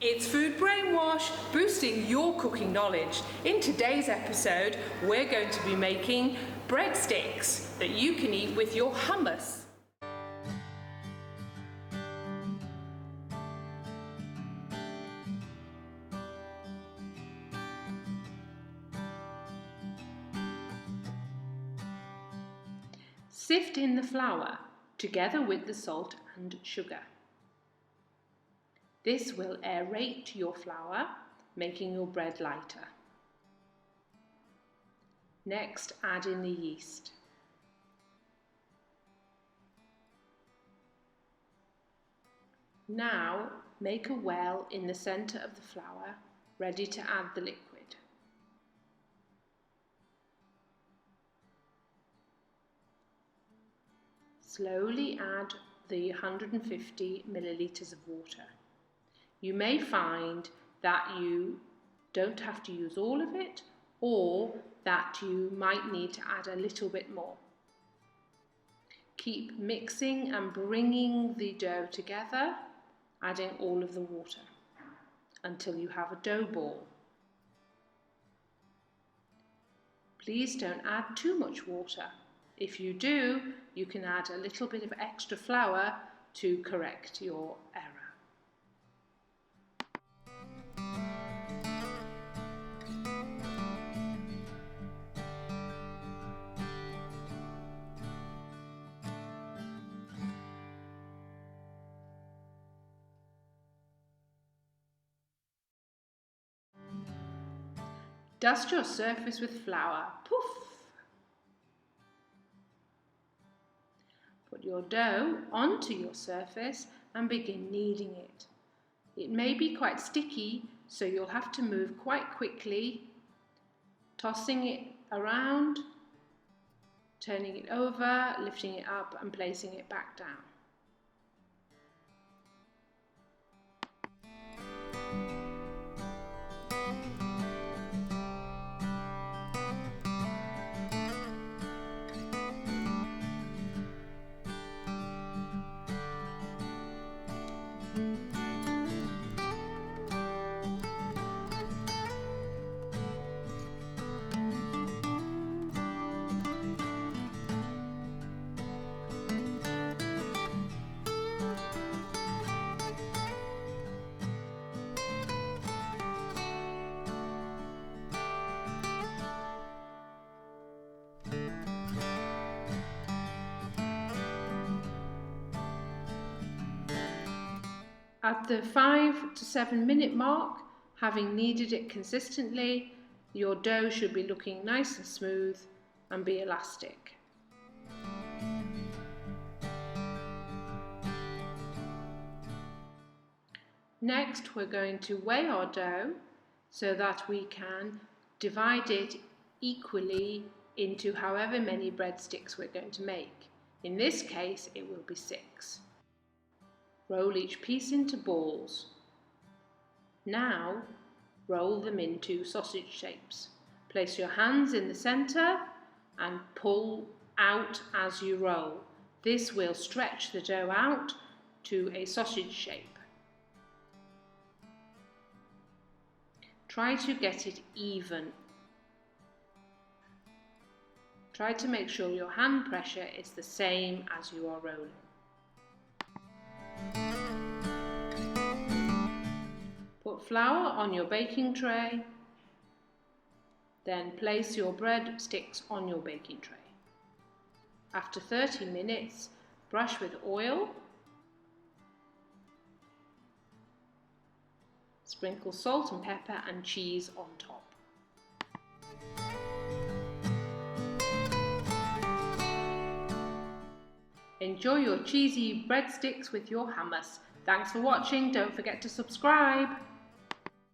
It's Food Brainwash, boosting your cooking knowledge. In today's episode, we're going to be making breadsticks that you can eat with your hummus. Sift in the flour together with the salt and sugar. This will aerate your flour, making your bread lighter. Next, add in the yeast. Now, make a well in the centre of the flour, ready to add the liquid. Slowly add the 150 millilitres of water. You may find that you don't have to use all of it, or that you might need to add a little bit more. Keep mixing and bringing the dough together, adding all of the water until you have a dough ball. Please don't add too much water. If you do, you can add a little bit of extra flour to correct your error. Dust your surface with flour. Poof! Put your dough onto your surface and begin kneading it. It may be quite sticky, so you'll have to move quite quickly, tossing it around, turning it over, lifting it up and placing it back down. At the 5 to 7 minute mark, having kneaded it consistently, your dough should be looking nice and smooth and be elastic. Next, we're going to weigh our dough so that we can divide it equally into however many breadsticks we're going to make. In this case, it will be 6. Roll each piece into balls. Now, roll them into sausage shapes. Place your hands in the centre and pull out as you roll. This will stretch the dough out to a sausage shape. Try to get it even. Try to make sure your hand pressure is the same as you are rolling. Put flour on your baking tray, then place your breadsticks on your baking tray. After 30 minutes, brush with oil, sprinkle salt and pepper and cheese on top. Enjoy your cheesy breadsticks with your hummus. Thanks for watching. Don't forget to subscribe.